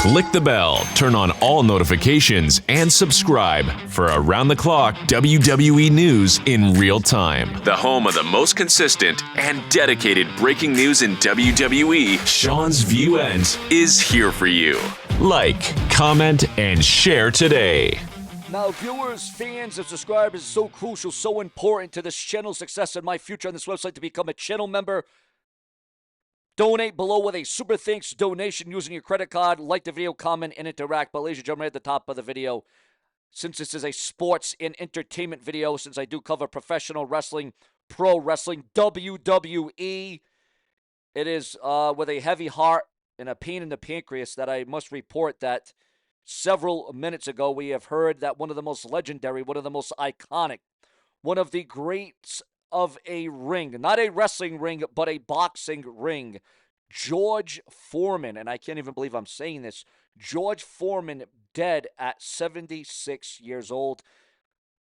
Click the bell, turn on all notifications, and subscribe for around-the-clock WWE news in real time. The home of the most consistent and dedicated breaking news in WWE, Seanzviewent, is here for you. Like, comment, and share today. Now, viewers, fans, and subscribers, so crucial, so important to this channel's success and my future on this website to become a channel member. Donate below with a super thanks donation using your credit card. Like the video, comment, and interact. But ladies and gentlemen, at the top of the video, since this is a sports and entertainment video, since I do cover professional wrestling, pro wrestling, WWE, it is with a heavy heart and a pain in the pancreas that I must report that several minutes ago we have heard that one of the most legendary, one of the most iconic, one of the greats of a ring, not a wrestling ring, but a boxing ring, George Foreman, and I can't even believe I'm saying this, George Foreman dead at 76 years old.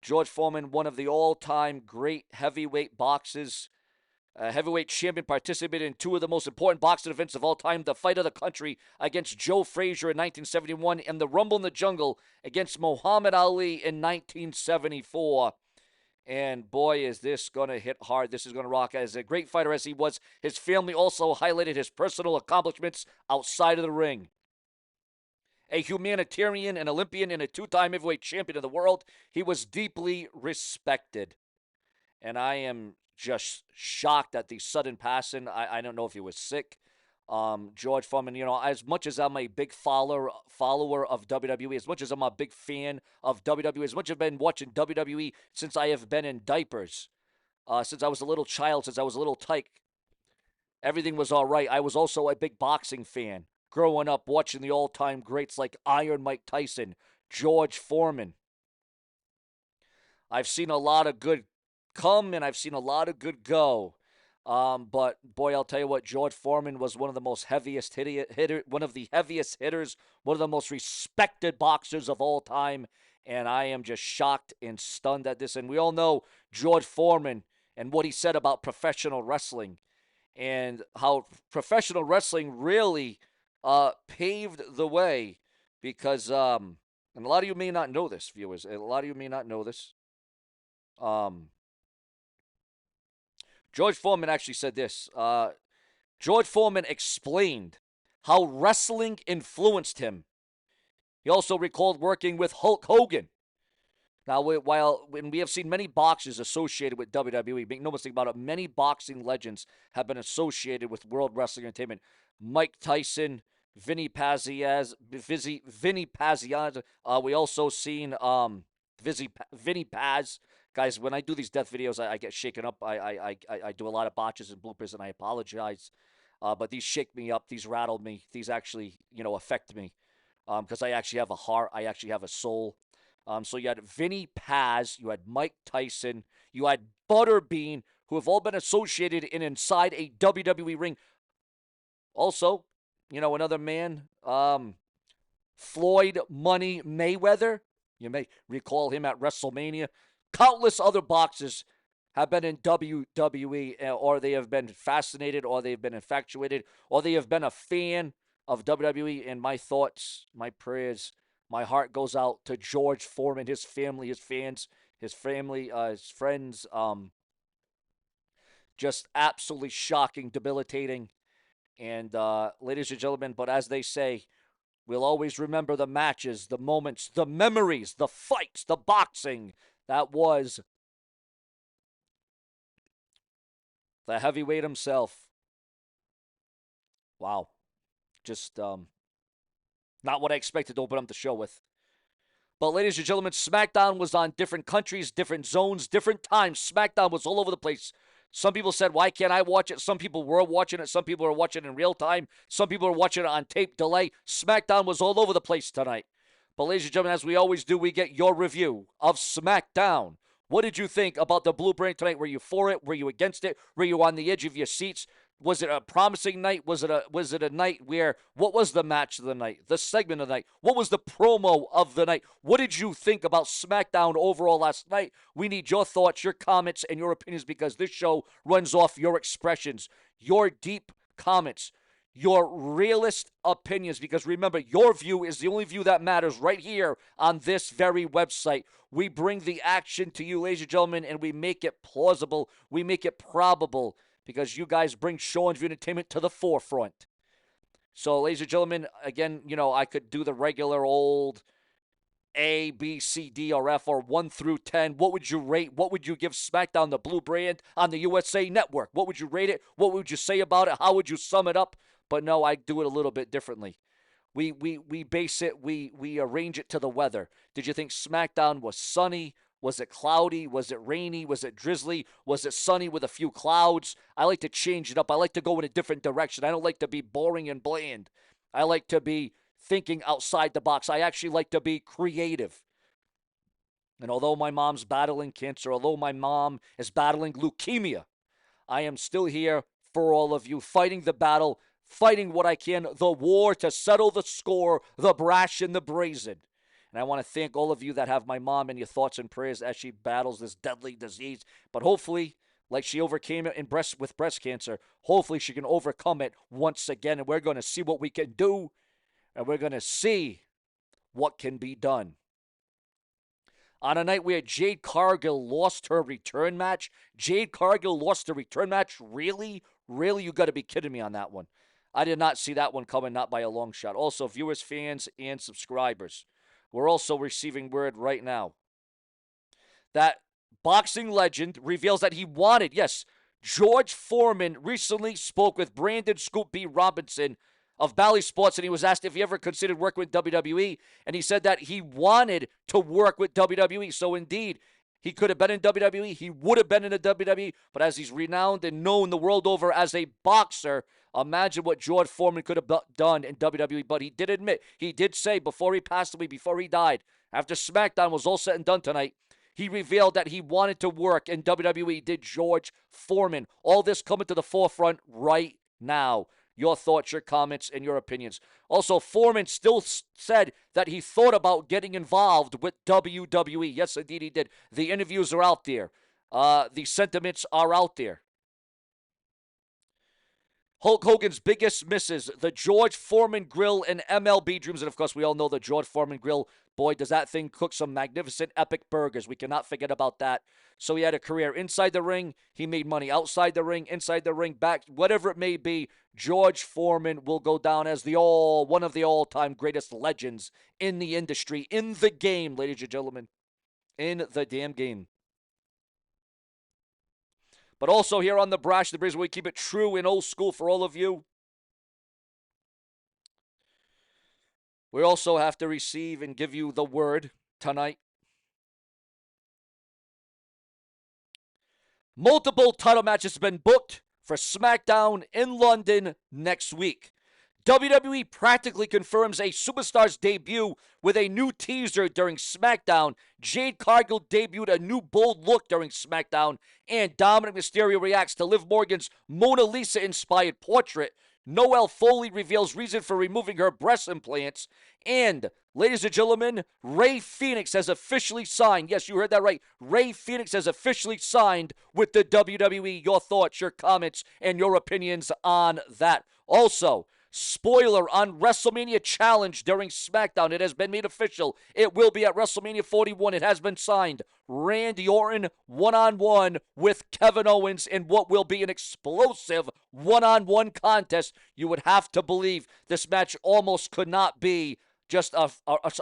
George Foreman, one of the all-time great heavyweight boxers, heavyweight champion, participated in two of the most important boxing events of all time, the fight of the country against Joe Frazier in 1971 and the Rumble in the Jungle against Muhammad Ali in 1974. And boy, is this going to hit hard. This is going to rock. As a great fighter as he was, his family also highlighted his personal accomplishments outside of the ring. A humanitarian, an Olympian, and a two-time heavyweight champion of the world, he was deeply respected. And I am just shocked at the sudden passing. I don't know if he was sick. George Foreman, you know, as much as I'm a big follower of WWE, as much as I'm a big fan of WWE, as much as I've been watching WWE since I have been in diapers, since I was a little child, since I was a little tyke, everything was all right. I was also a big boxing fan, growing up watching the all-time greats like Iron Mike Tyson, George Foreman. I've seen a lot of good come, and I've seen a lot of good go. But boy, I'll tell you what, George Foreman was one of the most heaviest one of the heaviest hitters, one of the most respected boxers of all time. And I am just shocked and stunned at this. And we all know George Foreman and what he said about professional wrestling and how professional wrestling really paved the way because, and a lot of you may not know this, viewers. A lot of you may not know this. George Foreman actually said this. George Foreman explained how wrestling influenced him. He also recalled working with Hulk Hogan. Now, when we have seen many boxers associated with WWE, make no mistake about it, many boxing legends have been associated with World Wrestling Entertainment. Mike Tyson, Vinny Paz. We also seen Vinny Paz. Guys, when I do these death videos, I get shaken up. I do a lot of botches and bloopers, and I apologize. But these shake me up. These rattle me. These actually, affect me. Because I actually have a heart. I actually have a soul. So you had Vinny Paz. You had Mike Tyson. You had Butterbean, who have all been associated inside a WWE ring. Also, another man, Floyd Money Mayweather. You may recall him at WrestleMania. Countless other boxers have been in WWE, or they have been fascinated, or they've been infatuated, or they have been a fan of WWE. And my thoughts, my prayers, my heart goes out to George Foreman, his family, his fans, his family, his friends. Just absolutely shocking, debilitating. And ladies and gentlemen, but as they say, we'll always remember the matches, the moments, the memories, the fights, the boxing. That was the heavyweight himself. Wow. Just not what I expected to open up the show with. But ladies and gentlemen, Smackdown was on different countries, different zones, different times. Smackdown was all over the place. Some people said, why can't I watch it? Some people were watching it. Some people are watching it in real time. Some people are watching it on tape delay. Smackdown was all over the place tonight. But ladies and gentlemen, as we always do, we get your review of Smackdown. What did you think about the Blueprint tonight? Were you for it? Were you against it? Were you on the edge of your seats? Was it a promising night? Was it a night where, what was the match of the night? The segment of the night? What was the promo of the night? What did you think about SmackDown overall last night? We need your thoughts, your comments, and your opinions because this show runs off your expressions, your deep comments, your realist opinions, because remember, your view is the only view that matters right here on this very website. We bring the action to you, ladies and gentlemen, and we make it plausible. We make it probable because you guys bring Seanzviewent Entertainment to the forefront. So, ladies and gentlemen, again, I could do the regular old A, B, C, D, or F, or 1 through 10. What would you rate? What would you give SmackDown, the blue brand, on the USA Network? What would you rate it? What would you say about it? How would you sum it up? But no, I do it a little bit differently. We base it, we arrange it to the weather. Did you think SmackDown was sunny? Was it cloudy? Was it rainy? Was it drizzly? Was it sunny with a few clouds? I like to change it up. I like to go in a different direction. I don't like to be boring and bland. I like to be thinking outside the box. I actually like to be creative. And although my mom's battling cancer, although my mom is battling leukemia, I am still here for all of you, fighting the battle, fighting what I can, the war to settle the score, the brash and the brazen. And I want to thank all of you that have my mom in your thoughts and prayers as she battles this deadly disease. But hopefully, like she overcame it with breast cancer, hopefully she can overcome it once again. And we're going to see what we can do. And we're going to see what can be done. On a night where Jade Cargill lost her return match. Jade Cargill lost her return match? Really? Really? You got to be kidding me on that one. I did not see that one coming, not by a long shot. Also, viewers, fans, and subscribers. We're also receiving word right now that boxing legend reveals that he wanted, yes, George Foreman recently spoke with Brandon Scoop B. Robinson of Bally Sports, and he was asked if he ever considered working with WWE, and he said that he wanted to work with WWE. So indeed, he could have been in WWE. He would have been in the WWE, but as he's renowned and known the world over as a boxer, imagine what George Foreman could have done in WWE. But he did admit, he did say before he passed away, before he died, after SmackDown was all said and done tonight, he revealed that he wanted to work in WWE. Did George Foreman. All this coming to the forefront right now. Your thoughts, your comments, and your opinions. Also, Foreman still said that he thought about getting involved with WWE. Yes, indeed he did. The interviews are out there. The sentiments are out there. Hulk Hogan's biggest misses, the George Foreman Grill and MLB Dreams. And, of course, we all know the George Foreman Grill. Boy, does that thing cook some magnificent, epic burgers. We cannot forget about that. So he had a career inside the ring. He made money outside the ring, inside the ring, back, whatever it may be. George Foreman will go down as one of the all-time greatest legends in the industry, in the game, ladies and gentlemen. In the damn game. But also here on the Brash, the Breeze, we keep it true and old school for all of you. We also have to receive and give you the word tonight. Multiple title matches have been booked for SmackDown in London next week. WWE practically confirms a superstar's debut with a new teaser during SmackDown. Jade Cargill debuted a new bold look during SmackDown, and Dominic Mysterio reacts to Liv Morgan's Mona Lisa-inspired portrait. Noelle Foley reveals reason for removing her breast implants. And, ladies and gentlemen, Rey Fenix has officially signed. Yes, you heard that right. Rey Fenix has officially signed with the WWE. Your thoughts, your comments, and your opinions on that. Also, spoiler on WrestleMania Challenge during SmackDown. It has been made official. It will be at WrestleMania 41. It has been signed. Randy Orton one-on-one with Kevin Owens in what will be an explosive one-on-one contest. You would have to believe this match almost could not be just a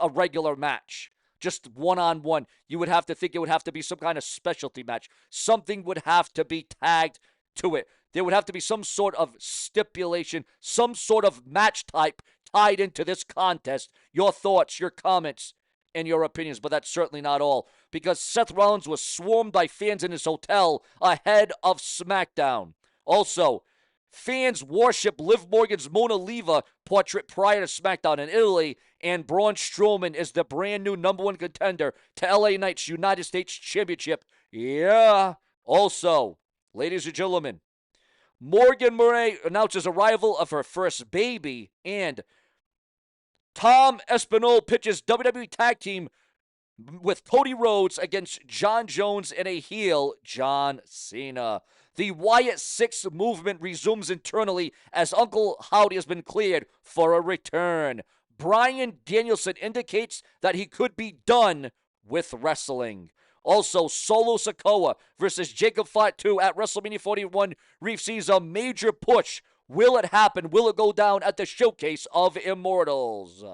regular match. Just one-on-one. You would have to think it would have to be some kind of specialty match. Something would have to be tagged to it. There would have to be some sort of stipulation, some sort of match type tied into this contest. Your thoughts, your comments, and your opinions, but that's certainly not all. Because Seth Rollins was swarmed by fans in his hotel ahead of SmackDown. Also, fans worship Liv Morgan's Mona Lisa portrait prior to SmackDown in Italy, and Braun Strowman is the brand new #1 contender to LA Knight's United States Championship. Yeah. Also, ladies and gentlemen, Morgan Murray announces arrival of her first baby, and Tom Espinal pitches WWE Tag Team with Cody Rhodes against John Jones and a heel, John Cena. The Wyatt Six movement resumes internally as Uncle Howdy has been cleared for a return. Bryan Danielson indicates that he could be done with wrestling. Also, Solo Sikoa versus Jacob Fatu at WrestleMania 41 receives a major push. Will it happen? Will it go down at the Showcase of Immortals?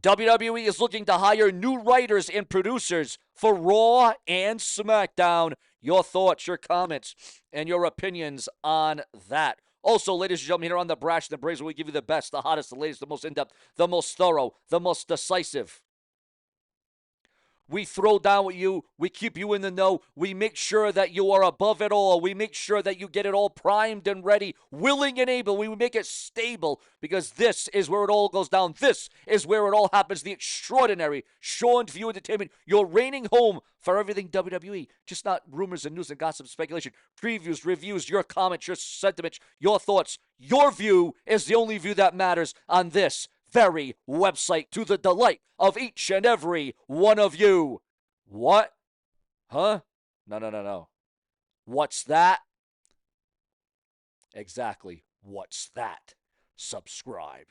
WWE is looking to hire new writers and producers for Raw and SmackDown. Your thoughts, your comments, and your opinions on that. Also, ladies and gentlemen, here on the Brash and the Brazen, we give you the best, the hottest, the latest, the most in-depth, the most thorough, the most decisive. We throw down with you. We keep you in the know. We make sure that you are above it all. We make sure that you get it all primed and ready, willing and able. We make it stable because this is where it all goes down. This is where it all happens. The extraordinary Seanzviewent Entertainment, your reigning home for everything WWE. Just not rumors and news and gossip and speculation. Previews, reviews, your comments, your sentiments, your thoughts. Your view is the only view that matters on this very website, to the delight of each and every one of you. What? Huh? No. What's that? Exactly. What's that? Subscribe.